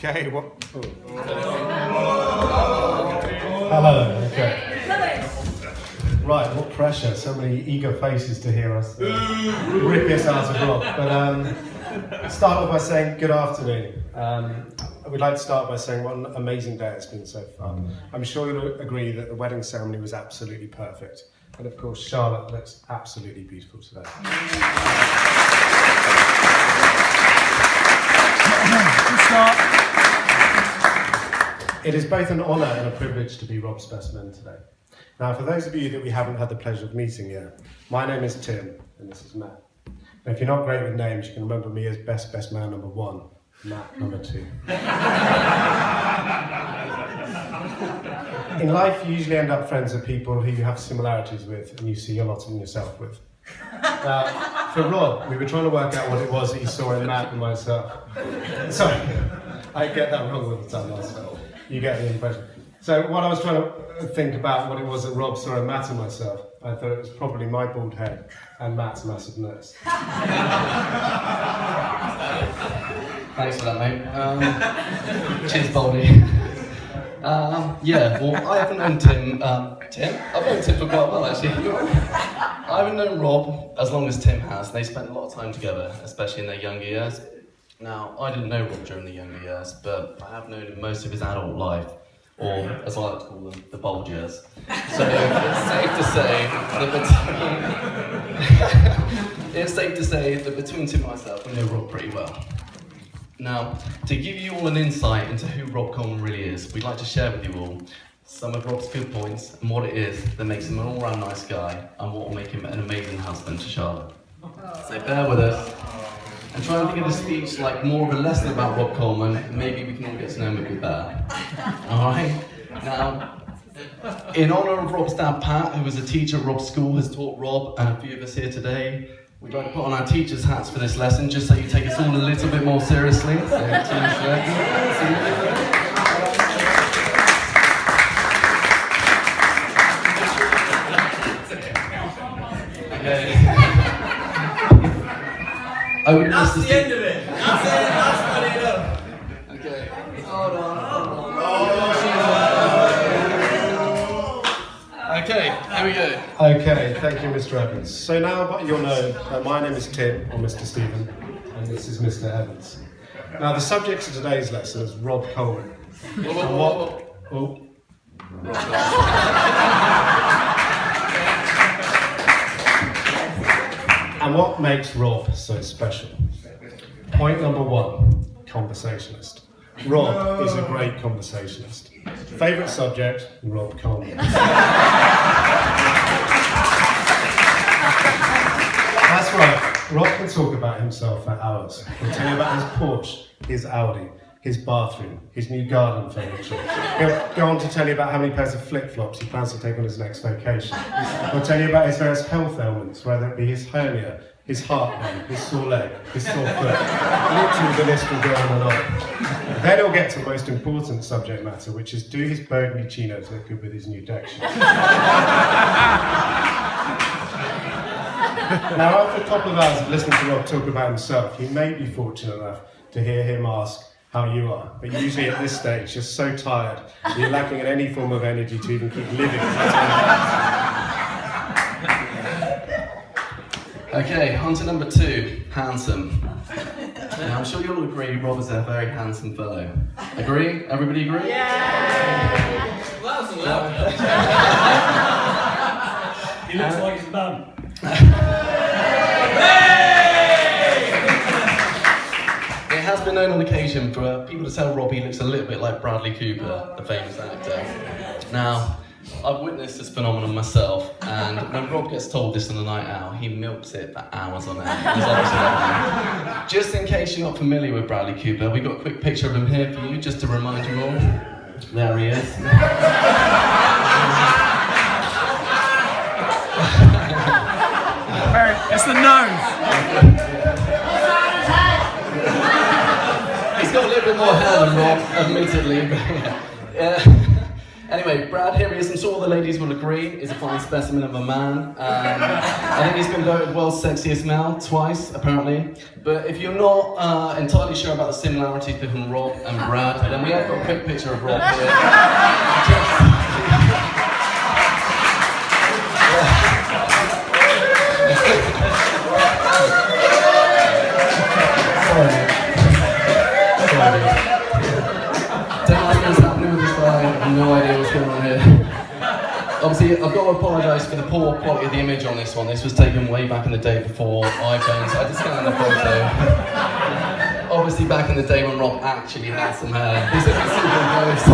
Okay, what? Oh. Hello, okay. Right, what pressure, so many eager faces to hear us rip this out of Rob. But start off by saying good afternoon. We'd like to start by saying what an amazing day it's been so far. I'm sure you'll agree that the wedding ceremony was absolutely perfect. And of course, Charlotte looks absolutely beautiful today. It is both an honour and a privilege to be Rob's best man today. Now, for those of you that we haven't had the pleasure of meeting yet, my name is Tim, and this is Matt. Now, if you're not great with names, you can remember me as best man number 1, Matt number 2. In life, you usually end up friends with people who you have similarities with, and you see a lot in yourself with. For Rob, we were trying to work out what it was that he saw in Matt and myself. Sorry, I get that wrong all the time myself. You get the impression. So while I was trying to think about what it was that Rob saw in Matt and myself, I thought it was probably my bald head and Matt's massive nose. Thanks for that, mate. Cheers, Baldy. Yeah, well, I haven't known Tim. I've known Tim for quite a while, actually. I haven't known Rob as long as Tim has. They spent a lot of time together, especially in their younger years. Now, I didn't know Rob during the younger years, but I have known him most of his adult life, or as I like to call them, the bulge years. So it's safe to say that between Tim and myself, we know Rob pretty well. Now, to give you all an insight into who Rob Coleman really is, we'd like to share with you all some of Rob's good points and what it is that makes him an all-round nice guy and what will make him an amazing husband to Charlotte. So bear with us and try and think of the speech like more of a lesson about Rob Coleman, and maybe we can all get to know him a bit better. Alright? Now, in honour of Rob's dad Pat, who was a teacher at Rob's school, has taught Rob and a few of us here today, we'd like to put on our teacher's hats for this lesson, just so you take us all a little bit more seriously. That's the end of it. That's it. That's funny enough. Okay. Hold on. Okay, here we go. Okay, thank you, Mr. Evans. So now you'll know my name is Tim, or Mr. Stephen, and this is Mr. Evans. Now, the subject of today's lesson is Rob Coleman. And what makes Rob so special? Point number 1, conversationalist. Rob is a great conversationalist. Favourite subject, Rob Coleman. That's right, Rob can talk about himself for hours. He'll tell you about his Porsche, his Audi, his bathroom, his new garden furniture. He'll go on to tell you about how many pairs of flip-flops he plans to take on his next vacation. He'll tell you about his various health ailments, whether it be his hernia, his heartburn, his sore leg, his sore foot. Literally the list will go on and on. Then he'll get to the most important subject matter, which is do his burgundy chinos look good with his new deck shoes? Now, after a couple of hours of listening to Rob talk about himself, you may be fortunate enough to hear him ask how you are. But usually at this stage, you're so tired, you're lacking in any form of energy to even keep living. Okay, on to number 2, handsome. Now, I'm sure you'll agree Rob is a very handsome fellow. Agree? Everybody agree? Yeah! Well, that was a loud. He looks like his mum. It has been known on occasion for people to tell Rob he looks a little bit like Bradley Cooper, the famous actor. Now, I've witnessed this phenomenon myself, and when Rob gets told this on a night out, he milks it for hours on end. He's obviously lovely. Just in case you're not familiar with Bradley Cooper, we've got a quick picture of him here for you, just to remind you all. There he is. It's the nose. He's got a little bit more hair than Rob, admittedly, but yeah. Anyway, Brad, here he is. I'm sure all the ladies will agree, is a fine specimen of a man. I think he's been voted world's sexiest male twice, apparently. But if you're not entirely sure about the similarities between Rob and Brad, then we have got a quick picture of Rob here. Don't ask me what's happening with this guy. I have no idea what's going on here. Obviously, I've got to apologise for the poor quality of the image on this one. This was taken way back in the day before iPhones. I had to scan the photo. Obviously, back in the day when Rob actually had some hair. This is superimposed.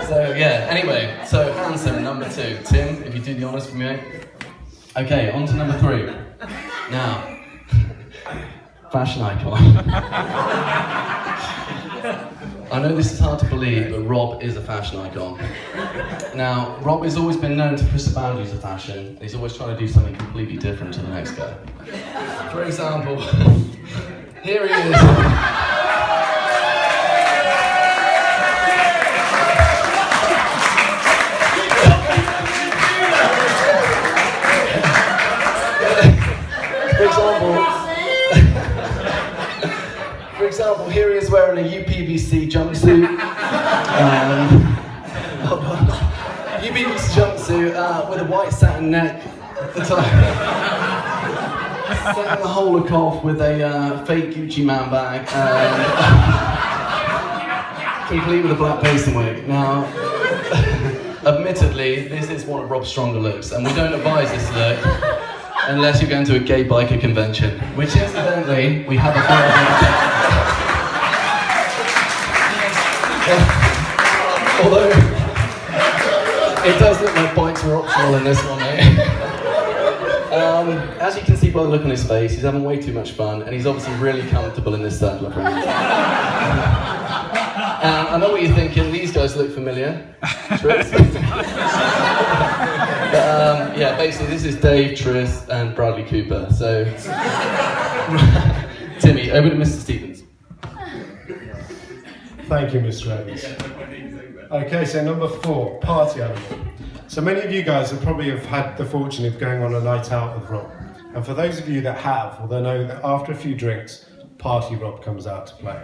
So yeah. Anyway, so handsome number 2. Tim, if you do the honours for me, mate. Okay, on to number 3. Now, fashion icon. I know this is hard to believe, but Rob is a fashion icon. Now, Rob has always been known to push the boundaries of fashion, and he's always trying to do something completely different to the next guy. For example, here he is. For example, here he is wearing a UPVC jumpsuit. UPVC jumpsuit with a white satin neck. Set in the Holocaust with a fake Gucci man bag. Complete with a black pacing wig. Now, admittedly, this is one of Rob's stronger looks, and we don't advise this look unless you're going to a gay biker convention, which incidentally, we have a photo of. Although, it does look like bikes are optional in this one, mate. As you can see by the look on his face, he's having way too much fun, and he's obviously really comfortable in this circle of friends. I know what you're thinking, these guys look familiar. Tris. But, yeah, basically this is Dave, Tris, and Bradley Cooper. So, Timmy, over to Mr. Stevens. Thank you, Mr. Evans. Okay, so number 4, party animal. So many of you guys probably have had the fortune of going on a night out with Rob. And for those of you that have, well, they know that after a few drinks, Party Rob comes out to play.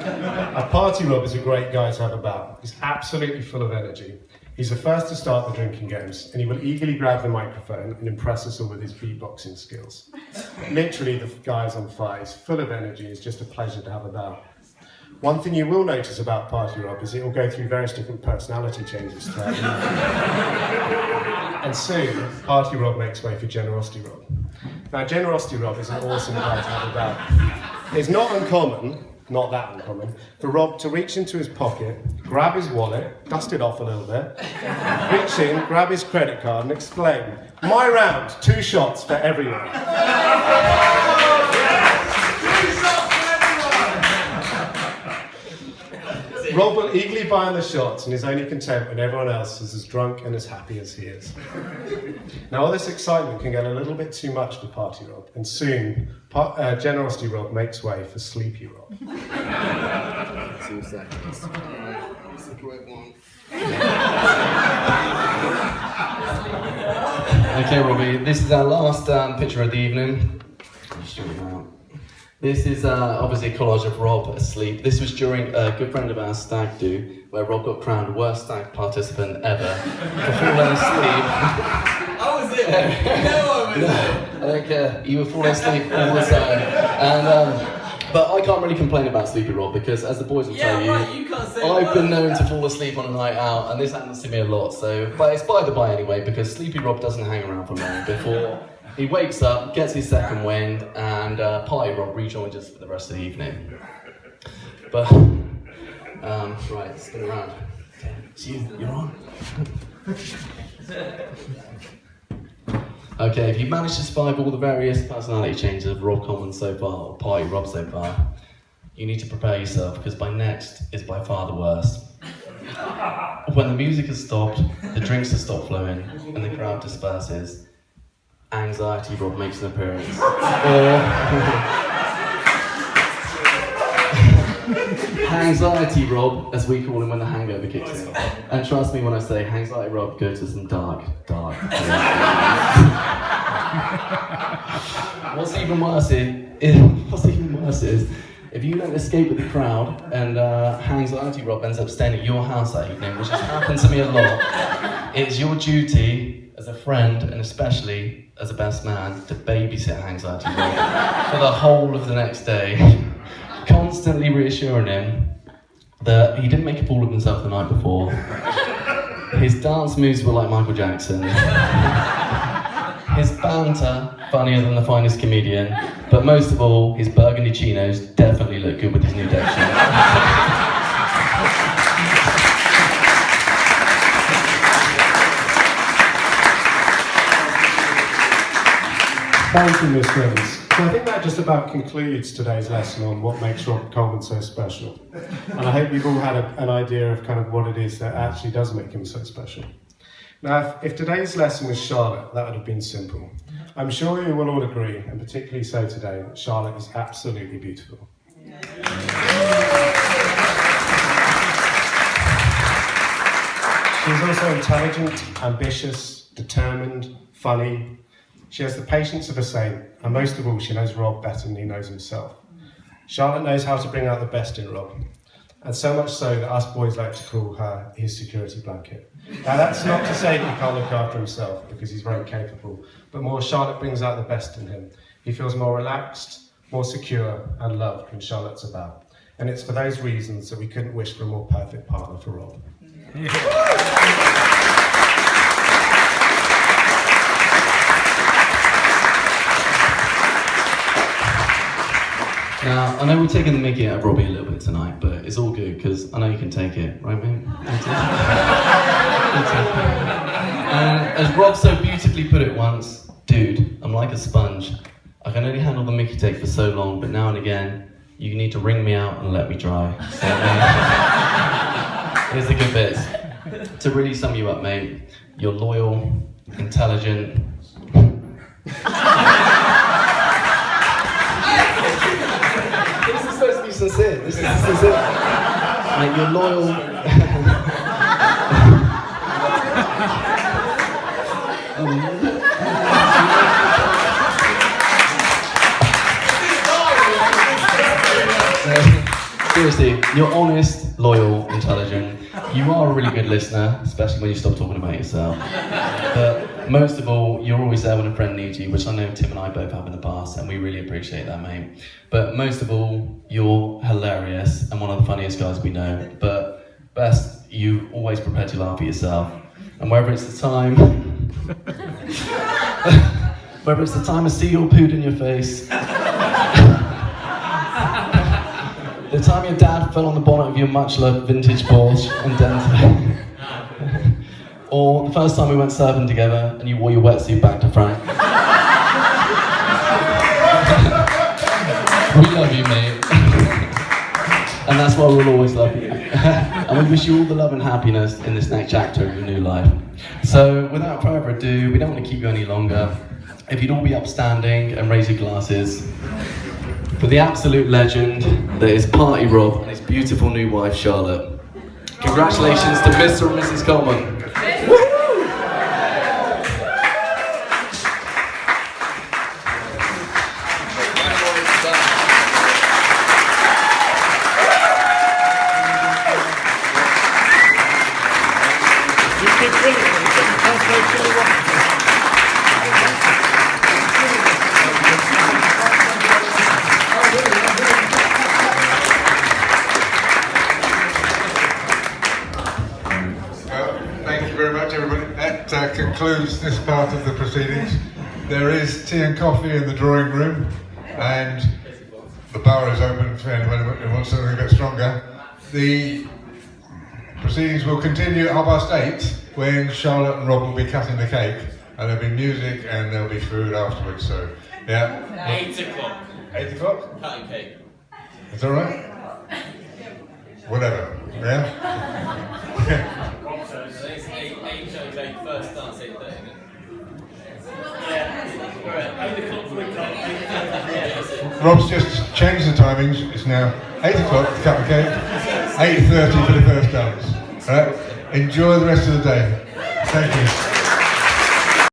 A Party Rob is a great guy to have about. He's absolutely full of energy. He's the first to start the drinking games, and he will eagerly grab the microphone and impress us all with his beatboxing skills. Literally, the guy's on fire. He's full of energy. It's just a pleasure to have about. One thing you will notice about Party Rob is it will go through various different personality changes throughout the night. And soon, Party Rob makes way for Generosity Rob. Now, Generosity Rob is an awesome guy to have about. It's not uncommon, not that uncommon, for Rob to reach into his pocket, grab his wallet, dust it off a little bit, reach in, grab his credit card and exclaim, "My round, 2 shots for everyone." Rob will eagerly buy on the shots and is only content when everyone else is as drunk and as happy as he is. Now all this excitement can get a little bit too much for Party Rob, and soon Generosity Rob makes way for Sleepy Rob. 2 seconds. That's the correct one. Okay, Robbie, this is our last picture of the evening. This is obviously a collage of Rob asleep. This was during a good friend of ours, Stag Do, where Rob got crowned worst stag participant ever for falling asleep. I was it. No, I was it. I don't care. You were falling asleep all the time. And, but I can't really complain about Sleepy Rob because, as the boys will tell you, right, you can't say I've been known to fall asleep on a night out, and this happens to me a lot. So, but it's by the by anyway, because Sleepy Rob doesn't hang around for long before. He wakes up, gets his second wind, and Party Rob rejoins us for the rest of the evening. But, right, spin around. Okay, it's you, you're on. Okay, if you've managed to survive all the various personality changes of Rob Coleman so far, or Party Rob so far, you need to prepare yourself, because by next is by far the worst. When the music has stopped, the drinks have stopped flowing, and the crowd disperses, Anxiety Rob makes an appearance. Or Anxiety Rob, as we call him when the hangover kicks in. And trust me when I say Anxiety Rob, go to some dark. What's even worse is if you don't escape with the crowd and Anxiety Rob ends up staying at your house that evening, which has happened to me a lot, it's your duty as a friend and especially as a best man to babysit Anxiety Rob for the whole of the next day, constantly reassuring him that he didn't make a fool of himself the night before. His dance moves were like Michael Jackson. His banter, funnier than the finest comedian, but most of all, his burgundy chinos definitely look good with his new deck shoes. Thank you, Miss Rivers. So I think that just about concludes today's lesson on what makes Rob Coleman so special. And I hope you've all had an idea of kind of what it is that actually does make him so special. Now, if today's lesson was Charlotte, that would have been simple. I'm sure you will all agree, and particularly so today, that Charlotte is absolutely beautiful. She's also intelligent, ambitious, determined, funny. She has the patience of a saint, and most of all, she knows Rob better than he knows himself. Charlotte knows how to bring out the best in Rob, and so much so that us boys like to call her his security blanket. Now that's not to say that he can't look after himself, because he's very capable, but more Charlotte brings out the best in him. He feels more relaxed, more secure and loved when Charlotte's about. And it's for those reasons that we couldn't wish for a more perfect partner for Rob. Now, I know we're taking the mickey out of Robbie a little bit tonight, but it's all good, because I know you can take it, right, mate? And as Rob so beautifully put it once, dude, I'm like a sponge. I can only handle the mickey take for so long, but now and again, you need to wring me out and let me dry. So, here's the good bits. To really sum you up, mate, you're loyal, intelligent. This is supposed to be sincere. This is sincere. Mate, you're loyal. Seriously, you're honest, loyal, intelligent. You are a really good listener, especially when you stop talking about yourself. But most of all, you're always there when a friend needs you, which I know Tim and I both have in the past, and we really appreciate that, mate. But most of all, you're hilarious and one of the funniest guys we know. But best, you always prepared to laugh at yourself. And whether it's the time a seagull pooed in your face, the time your dad fell on the bonnet of your much-loved vintage Porsche and dented, or the first time we went surfing together and you wore your wetsuit back to front. We love you, mate. And that's why we'll always love you. And we wish you all the love and happiness in this next chapter of your new life. So, without further ado, we don't want to keep you any longer. If you'd all be upstanding and raise your glasses for the absolute legend that is Party Rob and his beautiful new wife, Charlotte. Congratulations to Mr. and Mrs Coleman. Concludes this part of the proceedings. There is tea and coffee in the drawing room, and the bar is open for anybody who wants something a bit stronger. The proceedings will continue at 8:30 when Charlotte and Rob will be cutting the cake, and there'll be music and there'll be food afterwards. So, yeah. 8 o'clock. 8 o'clock? Cutting cake. Is that right? Whatever. Yeah. First starts 8:30. Yeah. 8 o'clock for the cake. Rob's just changed the timings. It's now 8 o'clock to cut the cake. 8:30 for the first dance. Right? Enjoy the rest of the day. Thank you.